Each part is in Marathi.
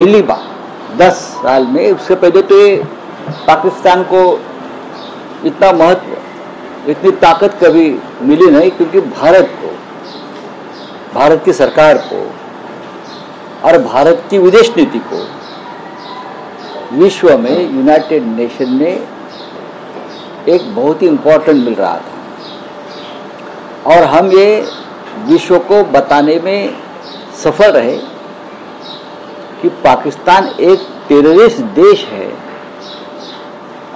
पहली बार 10 साल में, उससे पहले तो ये पाकिस्तान को इतना महत्व, इतनी ताकत कभी मिली नहीं, क्योंकि भारत को, भारत की सरकार को और भारत की विदेश नीति को विश्व में, यूनाइटेड नेशन में एक बहुत ही इम्पोर्टेंट मिल रहा था और हम ये विश्व को बताने में सफल रहे कि पाकिस्तान एक टेररिस्ट देश है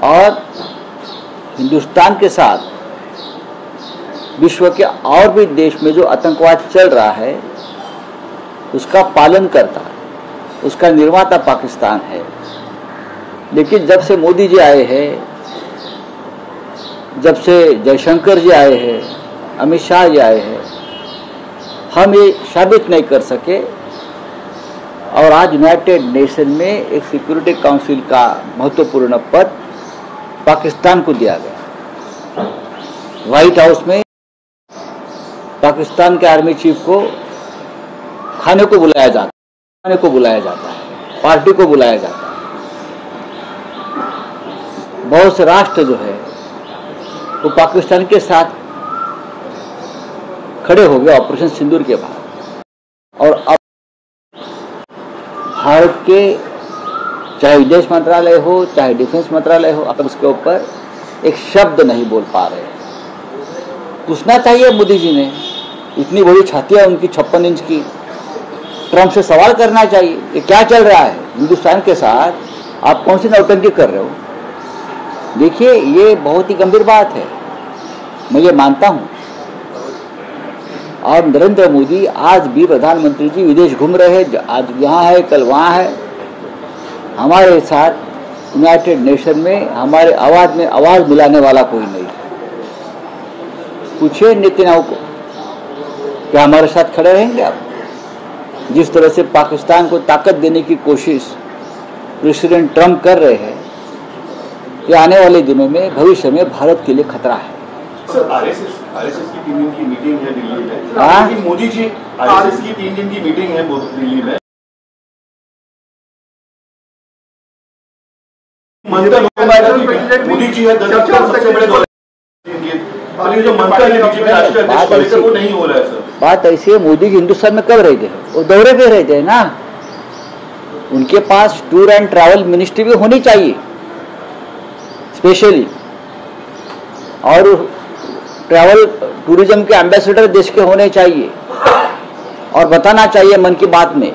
और हिंदुस्तान के साथ विश्व के और भी देश में जो आतंकवाद चल रहा है उसका पालन करता है, उसका निर्माता पाकिस्तान है। लेकिन जब से मोदी जी आए हैं, जब से जयशंकर जी आए हैं, अमित शाह जी आए हैं, हम ये साबित नहीं कर सके और आज यूनाइटेड नेशन में एक सिक्योरिटी काउंसिल का महत्वपूर्ण पद पाकिस्तान को दिया गया। व्हाइट हाउस में पाकिस्तान के आर्मी चीफ को खाने को बुलाया जाता है, खाने को बुलाया जाता है, पार्टी को बुलाया जाता है। बहुत से राष्ट्र जो है वो पाकिस्तान के साथ खड़े हो गए ऑपरेशन सिंदूर के बाद, और अब भारत के चाहे विदेश मंत्रालय हो, चाहे डिफेंस मंत्रालय हो, अब उसके ऊपर एक शब्द नहीं बोल पा रहे। पूछना चाहिए मोदी जी ने, इतनी बड़ी छाती है उनकी 56 इंच की, ट्रंप से सवाल करना चाहिए ये क्या चल रहा है हिंदुस्तान के साथ, आप कौन सी नौटंकी कर रहे हो। देखिए ये बहुत ही गंभीर बात है, मैं ये मानता हूँ। और नरेंद्र मोदी आज भी प्रधानमंत्री जी विदेश घूम रहे हैं, आज यहाँ है, कल वहाँ है। हमारे साथ यूनाइटेड नेशन में हमारे आवाज़ में आवाज़ मिलाने वाला कोई नहीं। पूछिए नेतन्याहू को, क्या हमारे साथ खड़े रहेंगे आप? जिस तरह से पाकिस्तान को ताकत देने की कोशिश प्रेसिडेंट ट्रंप कर रहे हैं, ये आने वाले दिनों में, भविष्य में भारत के लिए खतरा है। सर, आरएसएस की 3 दिन की मीटिंग है दिल्ली में, लेकिन मोदी जी आरएसएस की 3 दिन की मीटिंग है दिल्ली में, मोदी जी है 10 सबसे बड़े दौरे, जो मंत्र है बीजेपी राष्ट्रीय अध्यक्ष को लेकर वो नहीं हो रहा है। सर बात ऐसी है, मोदी जी हिंदुस्तान में कब रहे थे? वो दौरे पे रहे थे ना। उनके pass tour end travel ministry भी होनी चाहिए स्पेशली, और ट्रैवल टूरिज्म के एम्बेसडर देश के होने चाहिए और बताना चाहिए मन की बात में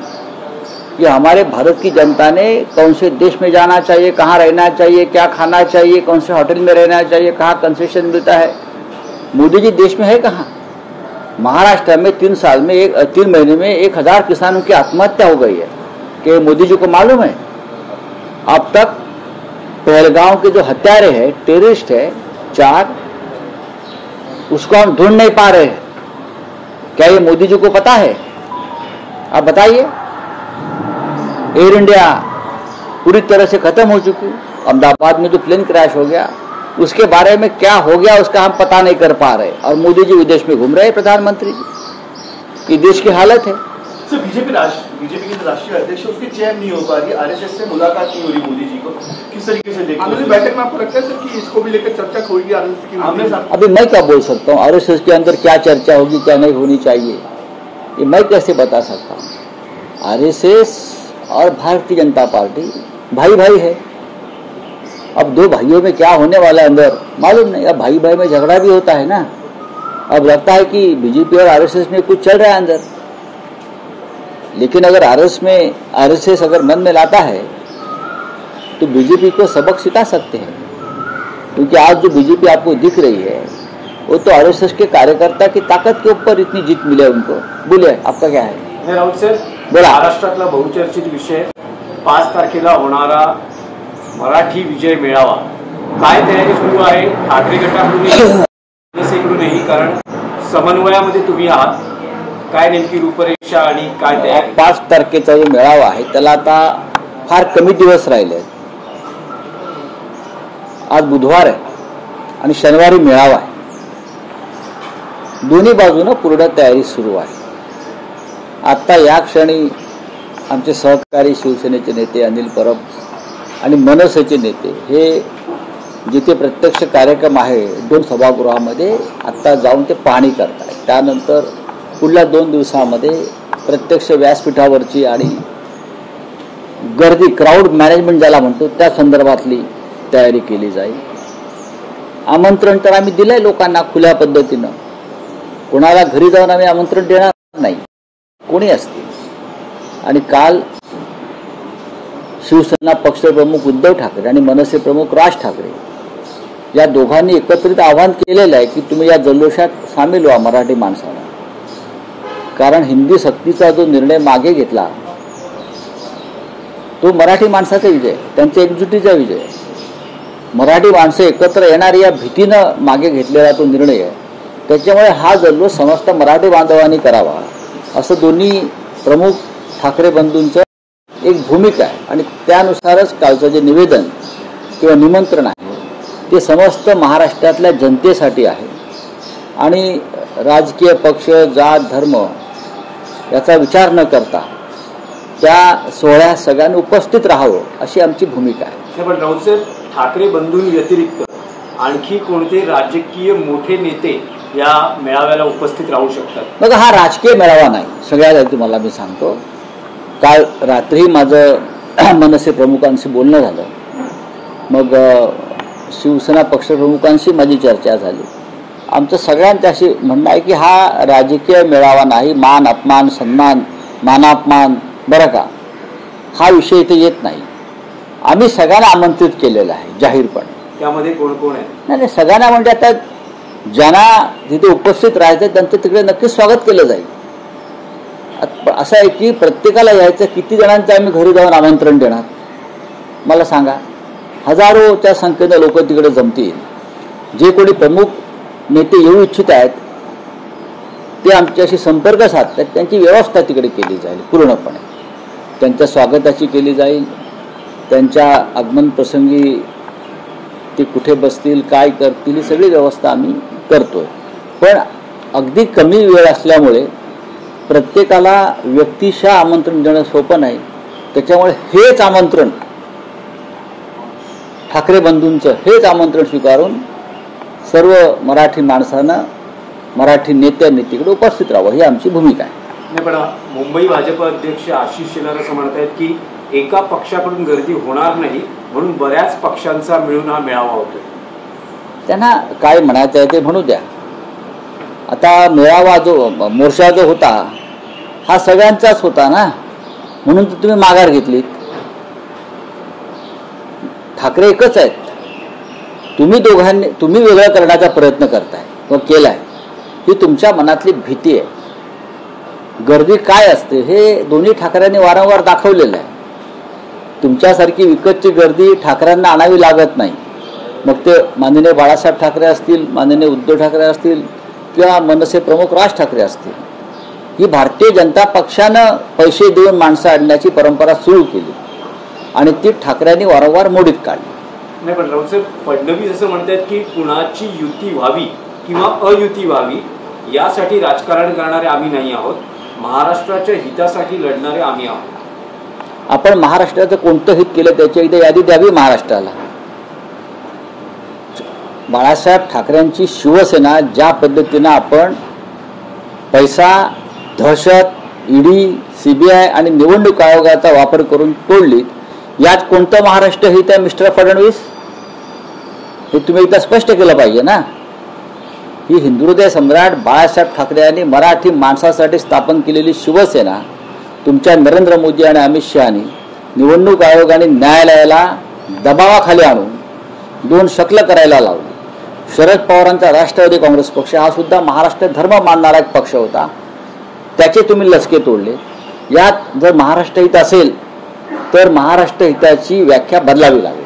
कि हमारे भारत की जनता ने कौन से देश में जाना चाहिए, कहाँ रहना चाहिए, क्या खाना चाहिए, कौन से होटल में रहना चाहिए, कहाँ कंसेशन मिलता है। मोदी जी देश में है कहाँ? महाराष्ट्र में 3 महीने में 1000 किसानों की आत्महत्या हो गई है। कि मोदी जी को मालूम है? अब तक पहलगांव के जो हत्यारे हैं, टेररिस्ट है 4, उसको हम ढूंढ नहीं पा रहे हैं। क्या ये मोदी जी को पता है? आप बताइए। एयर इंडिया पूरी तरह से खत्म हो चुकी, अहमदाबाद में जो प्लेन क्रैश हो गया उसके बारे में क्या हो गया उसका हम पता नहीं कर पा रहे, और मोदी जी विदेश में घूम रहे हैं, प्रधानमंत्री जी। ये देश की हालत है। सर, बीजेपी के राष्ट्रीय अध्यक्ष उसकी चयन नहीं हो पा रही, आरएसएस से मुलाकात नहीं हो रही मोदी जी को, किस तरीके से देखते हैं? बैठक में आपको लगता है सर कि इसको भी लेकर चर्चा होगी आरएसएस की? अभी मैं क्या बोल सकता हूँ आरएसएस के अंदर क्या चर्चा होगी, क्या नहीं होनी चाहिए, ये मैं कैसे बता सकता हूँ। आरएसएस और भारतीय जनता पार्टी भाई भाई है। अब 2 भाइयों में क्या होने वाला है अंदर मालूम नहीं। अब भाई भाई में झगड़ा भी होता है ना। अब लगता है कि बीजेपी और आरएसएस में कुछ चल रहा है अंदर, लेकिन अगर आरएसएस अगर मन में लाता है तो बीजेपी को सबक सिखा सकते हैं। क्योंकि आज जो बीजेपी आपको दिख रही है वो तो आरएसएस के कार्यकर्ता की ताकत के ऊपर इतनी जीत मिले उनको। बोलिए आपका क्या है? राऊत सर, बोला। महाराष्ट्रातला बहुचर्चित विषय 5 तारखेला होणारा मराठी विजय मेळावा, काय तयारी सुरू आहे ठाकरे गटाकडूनही, कारण समन्वयामध्ये तुम्ही आहात, काय नेमकी रूपरेषा आणि काय तयारी? 5 तारखेचा जो मेळावा आहे त्याला आता फार कमी दिवस राहिले। आज बुधवार आहे आणि शनिवारी मेळावा आहे। दोन्ही बाजूने पूर्ण तयारी सुरू आहे। आता या क्षणी आमचे सहकारी शिवसेनेचे नेते अनिल परब आणि मनसेचे नेते हे जिथे प्रत्यक्ष कार्यक्रम आहे 2 सभागृहामध्ये आत्ता जाऊन ते पाहणी करत आहेत. त्यानंतर पुढल्या 2 दिवसामध्ये प्रत्यक्ष व्यासपीठावरची आणि गर्दी क्राऊड मॅनेजमेंट ज्याला म्हणतो त्या संदर्भातली तयारी केली जाईल. आमंत्रण तर आम्ही दिलंय लोकांना खुल्या पद्धतीनं. कोणाला घरी जाऊन आम्ही आमंत्रण देणार नाही, कोणी असते. आणि काल शिवसेना पक्षप्रमुख उद्धव ठाकरे आणि मनसे प्रमुख राज ठाकरे या दोघांनी एकत्रित आवाहन केलेलं आहे की तुम्ही या जल्लोषात सामील व्हा मराठी माणसाला. कारण हिंदी सक्तीचा जो निर्णय मागे घेतला तो मराठी माणसाचा विजय, त्यांच्या एकजुटीचा विजय. मराठी माणसं एकत्र येणार या भीतीनं मागे घेतलेला तो निर्णय आहे. त्याच्यामुळे हा जल्लोष समस्त मराठी बांधवांनी करावा असं दोन्ही प्रमुख ठाकरे बंधूंचं एक भूमिका आहे. आणि त्यानुसारच कालचं जे निवेदन किंवा निमंत्रण आहे ते समस्त महाराष्ट्रातल्या जनतेसाठी आहे. आणि राजकीय पक्ष, जात, धर्म याचा विचार न करता त्या सोहळ्यात सगळ्यांनी उपस्थित राहावं अशी आमची भूमिका आहे. पण राऊतसाहेब, ठाकरे बंधूंव्यतिरिक्त आणखी कोणते राजकीय मोठे नेते या मेळाव्याला उपस्थित राहू शकतात? बघा, हा राजकीय मेळावा नाही. सगळ्यात आधी तुम्हाला मी सांगतो, काल रात्री माझं मनसे प्रमुखांशी बोलणं झालं. मग शिवसेना पक्षप्रमुखांशी माझी चर्चा झाली. आमचं सगळ्यांच्याशी म्हणणं आहे की हा राजकीय मेळावा नाही. मान अपमान, सन्मान, मानापमान, बरं का, हा विषय इथे येत नाही. आम्ही सगळ्यांना आमंत्रित केलेलं आहे जाहीरपणे. त्यामध्ये कोण कोण आहे? नाही, सगळ्यांना म्हणजे आता ज्यांना तिथे उपस्थित राहायचं त्यांचं तिकडे नक्कीच स्वागत केलं जाईल. असं आहे की प्रत्येकाला यायचं, किती जणांचं आम्ही घरी जाऊन आमंत्रण देणार मला सांगा? हजारोच्या संख्येनं लोक तिकडे जमतील. जे कोणी प्रमुख नेते येऊ इच्छित आहेत ते आमच्याशी संपर्क साधतात. त्यांची व्यवस्था तिकडे केली जाईल पूर्णपणे. त्यांच्या स्वागताची केली जाईल. त्यांच्या आगमन प्रसंगी ते कुठे बसतील, काय करतील, ही सगळी व्यवस्था आम्ही करतोय. पण अगदी कमी वेळ असल्यामुळे प्रत्येकाला व्यक्तिशः आमंत्रण देणं सोपं नाही. त्याच्यामुळे हेच आमंत्रण, ठाकरे बंधूंचं हेच आमंत्रण स्वीकारून सर्व मराठी माणसानं, मराठी नेत्यांनी तिकडे उपस्थित राहावं ही आमची भूमिका आहे. नाही, पण मुंबई भाजप अध्यक्ष आशिष शेलार असं म्हणत आहेत की एका पक्षाकडून गर्दी होणार नाही म्हणून बऱ्याच पक्षांचा मिळून हा मेळावा होतो. त्यांना काय म्हणायचं आहे ते म्हणू द्या. आता मेळावा जो मोर्चा जो होता हा सगळ्यांचाच होता ना, म्हणून तर तुम्ही माघार घेतलीत. ठाकरे एकच आहेत. तुम्ही वेगळं करण्याचा प्रयत्न करताय व केलाय. ही तुमच्या मनातली भीती आहे. गर्दी काय असते हे दोन्ही ठाकरेंनी वारंवार दाखवलेलं आहे. तुमच्यासारखी विकतची गर्दी ठाकरेंना आणावी लागत नाही. मग ते माननीय बाळासाहेब ठाकरे असतील, माननीय उद्धव ठाकरे असतील किंवा मनसे प्रमुख राज ठाकरे असतील. ही भारतीय जनता पक्षानं पैसे देऊन माणसं आणण्याची परंपरा सुरू केली आणि ती ठाकरेंनी वारंवार मोडीत काढली. नाही, पण राऊतसाहेब, फडणवीस असं म्हणतात की कुणाची युती व्हावी किंवा अयुती व्हावी यासाठी राजकारण करणारे आम्ही नाही आहोत, महाराष्ट्राच्या हितासाठी लढणारे आम्ही आहोत. आपण महाराष्ट्राचं कोणतं हित केलं त्याची एकदा यादी द्यावी महाराष्ट्राला. बाळासाहेब ठाकरेंची शिवसेना ज्या पद्धतीनं आपण पैसा, दहशत, ईडी, सीबीआय आणि निवडणूक आयोगाचा वापर करून तोडली, यात कोणतं महाराष्ट्र हित आहे मिस्टर फडणवीस? हे तुम्ही एकदा स्पष्ट केलं पाहिजे ना. ही हिंदुहृदय सम्राट बाळासाहेब ठाकरे यांनी मराठी माणसासाठी स्थापन केलेली शिवसेना तुमच्या नरेंद्र मोदी आणि अमित शहानी निवडणूक आयोगाने न्यायालयाला दबावाखाली आणून 2 शकलं करायला लावली. शरद पवारांचा राष्ट्रवादी काँग्रेस पक्ष हा सुद्धा महाराष्ट्र धर्म मानणारा एक पक्ष होता. त्याचे तुम्ही लचके तोडले. यात जर महाराष्ट्र हित असेल तर महाराष्ट्र हिताची व्याख्या बदलावी लागेल.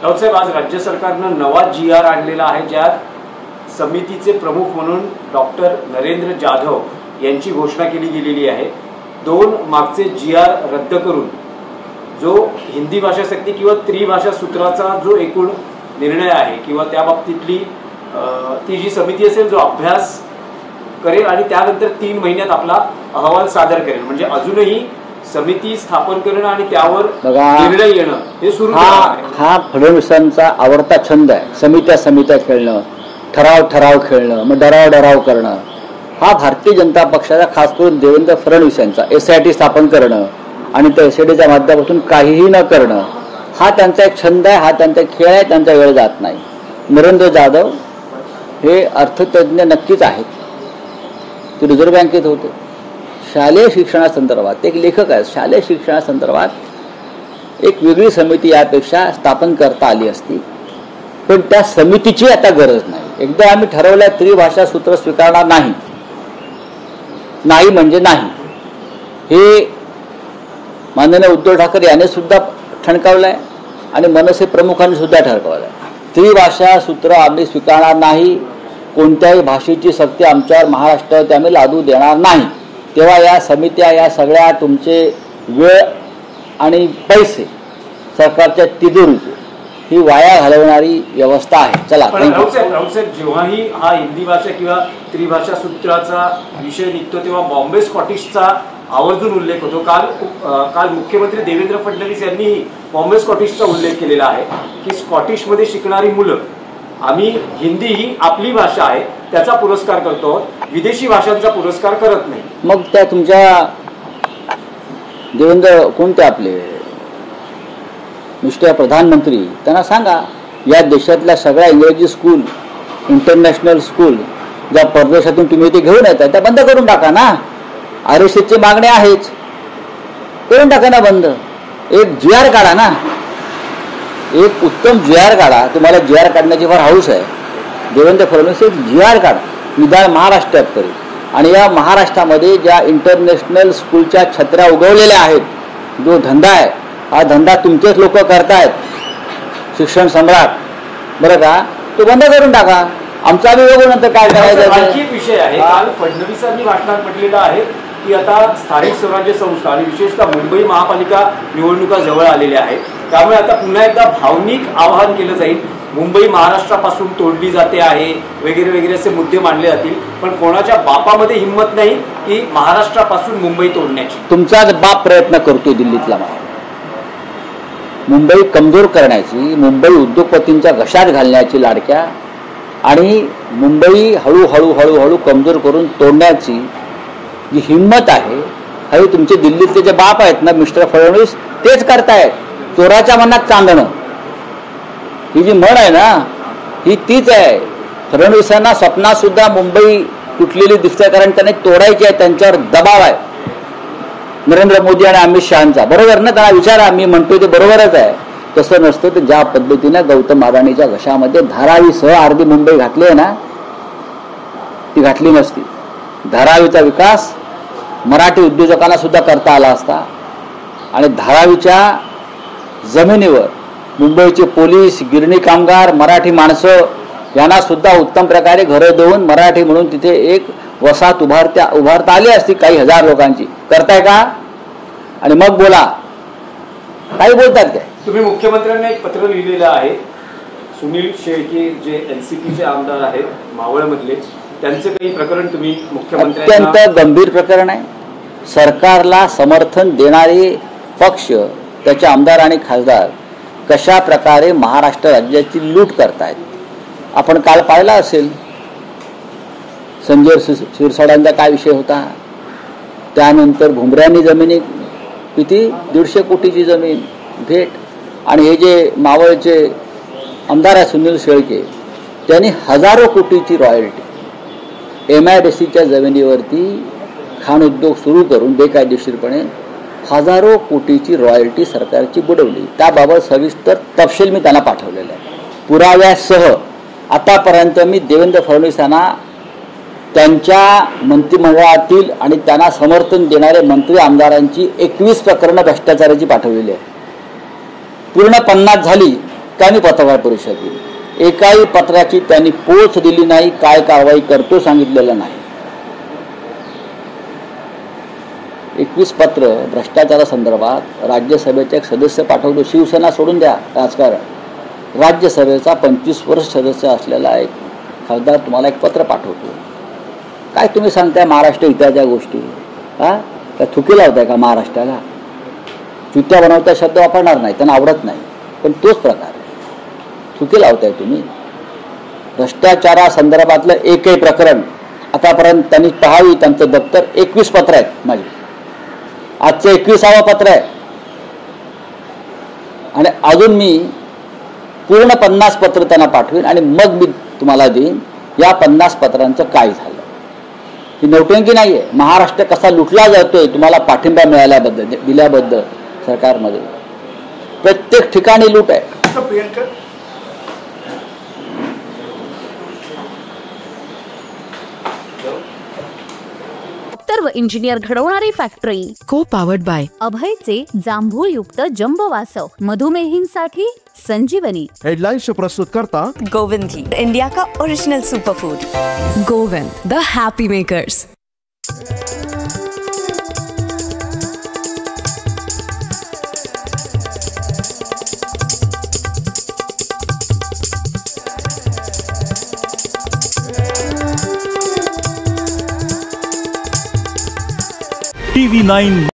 राऊतसाहेब, आज राज्य सरकारनं नवा GR आणलेला आहे ज्यात समितीचे प्रमुख म्हणून डॉक्टर नरेंद्र जाधव यांची घोषणा केली गेलेली आहे. 2 मागचे GR रद्द करून जो हिंदी भाषा सक्ती किंवा त्रिभाषा सूत्राचा जो एकूण निर्णय आहे किंवा त्या बाबतीतली ती जी समिती असेल जो अभ्यास करेल आणि त्यानंतर 3 महिन्यात आपला अहवाल सादर करेल. म्हणजे अजूनही समिती स्थापन करणं आणि त्यावर बघा, निर्णय घेणं हे सुरू हा फडणवीसांचा आवडता छंद आहे. समित्या खेळणं, ठराव खेळणं, मग डराव करणं. हा भारतीय जनता पक्षाचा, खास करून देवेंद्र फडणवीस यांचा SIT स्थापन करणं आणि त्या SITच्या माध्यमातून काहीही न करणं, हा त्यांचा एक छंद आहे, हा त्यांचा खेळ आहे, त्यांचा वेळ जात नाही. नरेंद्र जाधव हे अर्थतज्ञ नक्कीच आहेत, ते रिझर्व्ह बँकेत होते. शालेय शिक्षणासंदर्भात एक लेखक आहेत. शालेय शिक्षणासंदर्भात एक वेगळी समिती यापेक्षा स्थापन करता आली असती, पण त्या समितीची आता गरज नाही. एकदा आम्ही ठरवलं त्रिभाषा सूत्र स्वीकारणार नाही म्हणजे नाही. हे माननीय उद्धव ठाकरे यांनी सुद्धा ठणकावलं आहे आणि मनसे प्रमुखांनी सुद्धा ठणकावलं आहे. त्रिभाषा सूत्र आम्ही स्वीकारणार नाही, कोणत्याही भाषेची सक्ती आमच्यावर महाराष्ट्रात आम्ही लादू देणार नाही. तेव्हा या समित्या, या सगळ्या तुमचे वेळ आणि पैसे सरकारच्या तिजोरीचे ही वाया घालवणारी व्यवस्था आहे. चला, राऊत साहेब, जेव्हाही हा हिंदी भाषा किंवा त्रिभाषा सूत्राचा विषय निघतो तेव्हा बॉम्बे स्कॉटिशचा आवर्जून उल्लेख होतो. काल मुख्यमंत्री देवेंद्र फडणवीस यांनी बॉम्बे स्कॉटिशचा उल्लेख केलेला आहे की स्कॉटिशमध्ये शिकणारी मुलं आम्ही हिंदी ही आपली भाषा आहे त्याचा पुरस्कार करतो, विदेशी भाषांचा पुरस्कार करत नाही. मग त्या तुमच्या देवेंद्र कोणते आपले मिस्टर प्रधानमंत्री त्यांना सांगा, या देशातल्या सगळ्या इंग्रजी स्कूल, इंटरनॅशनल स्कूल ज्या परदेशातून तुम्ही इथे घेऊन येतात त्या बंद करून टाका ना. RSSची मागणी आहेच, करून टाका ना बंद. एक GR काढा ना, एक उत्तम GR काढा. तुम्हाला GR काढण्याची फार हौस आहे. देवेंद्र फडणवीस एक GR काढा, निदान महाराष्ट्रात तरी. आणि या महाराष्ट्रामध्ये ज्या इंटरनॅशनल स्कूलच्या छत्र्या उगवलेल्या आहेत, जो धंदा आहे, हा धंदा तुमचेच लोक करतायत, शिक्षण सम्राट, बरं का, तो बंद करून टाका. आमचा आम्ही बघू नंतर काय करायचं. आणखी एक विषय आहे, काल फडणवीसांनी भाषणात म्हटलेलं आहे की आता स्थानिक स्वराज्य संस्था आणि विशेषतः मुंबई महापालिका निवडणुका जवळ आलेल्या आहेत, त्यामुळे आता पुन्हा एकदा भावनिक आवाहन केलं जाईल. मुंबई महाराष्ट्रापासून तोडली जाते आहे वगैरे वगैरे असे मुद्दे मांडले जातील, पण कोणाच्या बापामध्ये हिंमत नाही की महाराष्ट्रापासून मुंबई तोडण्याची. तुमचाच बाप प्रयत्न करतोय दिल्लीतला मुंबई कमजोर करण्याची, मुंबई उद्योगपतींच्या घशात घालण्याची लाडक्या, आणि मुंबई हळूहळू कमजोर करून तोडण्याची जी हिंमत आहे, हे तुमचे दिल्लीतले जे बाप आहेत ना मिस्टर फडणवीस, तेच करतायत. चोराच्या मनात चांदणं ही जी म्हण आहे ना, ही तीच आहे. फडणवीसांना स्वप्नात सुद्धा मुंबई तुटलेली दिसते, कारण त्यांनी तोडायची आहे, त्यांच्यावर दबाव आहे नरेंद्र मोदी आणि अमित शहांचा. बरोबर ना, त्यांना विचारा, मी म्हणतोय ते बरोबरच आहे. तसं नसतं तर ज्या पद्धतीने गौतम अदानीच्या घशामध्ये धारावीसह अर्धी मुंबई घातली आहे ना, ती घातली नसती. धारावीचा विकास मराठी उद्योजकांना सुद्धा करता आला असता, आणि धारावीच्या जमिनीवर मुंबईचे पोलीस, गिरणी कामगार, मराठी माणसं यांना सुद्धा उत्तम प्रकारे घरं देऊन मराठी म्हणून तिथे एक वसाहत उभारता आली असती काही हजार लोकांची. करताय का? आणि मग बोला, काही बोलतात काय? तुम्ही मुख्यमंत्र्यांना एक पत्र लिहिलेलं आहे. सुनील शेळके जे NCPचे आमदार आहेत मावळमधले, त्यांचं काही प्रकरण तुम्ही मुख्यमंत्र्यांना. अत्यंत गंभीर प्रकरण आहे. सरकारला समर्थन देणारे पक्ष, त्याचे आमदार आणि खासदार कशा प्रकारे महाराष्ट्र राज्याची लूट करतायत आपण काल पाहिला असेल. संजय शिरसाडांचा काय विषय होता, त्यानंतर भुमऱ्यांनी जमिनी किती 150 कोटीची जमीन भेट, आणि हे जे मावळचे आमदार आहे सुनील शेळके, त्यांनी हजारो कोटीची रॉयल्टी MIDCच्या जमिनीवरती खाण उद्योग सुरू करून बेकायदेशीरपणे हजारो कोटीची रॉयल्टी सरकारची बुडवली. त्याबाबत सविस्तर तपशील मी त्यांना पाठवलेला आहे पुराव्यासह. आतापर्यंत मी देवेंद्र फडणवीसांना त्यांच्या मंत्रिमंडळातील आणि त्यांना समर्थन देणारे मंत्री आमदारांची 21 प्रकरणं भ्रष्टाचाराची पाठवलेली आहे. पूर्ण 50 झाली त्यांनी पत्रकार परिषद दिली. एकाही पत्राची त्यांनी पोच दिली नाही, काय कारवाई करतो सांगितलेलं नाही. 21 पत्र भ्रष्टाचारासंदर्भात राज्यसभेचे एक सदस्य पाठवतो. शिवसेना सोडून द्या राजकारण, राज्यसभेचा 25 वर्ष सदस्य असलेला एक खासदार तुम्हाला एक पत्र पाठवतो. काय तुम्ही सांगताय महाराष्ट्र हिताच्या गोष्टी? का थुकी लावताय का महाराष्ट्राला? चुत्या बनवता शब्द वापरणार नाही, त्यांना आवडत नाही, पण तोच प्रकार आहे. चुकी लावताय तुम्ही. भ्रष्टाचारासंदर्भातलं एकही प्रकरण आतापर्यंत त्यांनी पाहावी. त्यांचं दप्तर 21 पत्र आहेत माझी, आजचं 21वावं पत्र आहे आणि अजून मी पूर्ण 50 पत्र त्यांना पाठवेन आणि मग मी तुम्हाला देईन या 50 पत्रांचं काय झालं. ही नौटंकी नाहीये. महाराष्ट्र कसा लुटला जातोय तुम्हाला पाठिंबा मिळाल्याबद्दल, दिल्याबद्दल सरकारमध्ये प्रत्येक ठिकाणी लूट आहे. सर्व इंजिनियर घडवणारी फॅक्टरी को पावर्ड बाय अभयचे जांभूळयुक्त जंबो वासव, मधुमेहींसाठी संजीवनी. हेडलाइन्स प्रस्तुत करता गोविंद घी, इंडिया का original superfood. Govind the happy makers. TV9.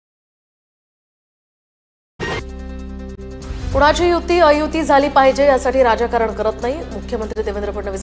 कुणाची युती अयुती झाली पाहिजे यासाठी राजकारण करत नाही. मुख्यमंत्री देवेंद्र फडणवीस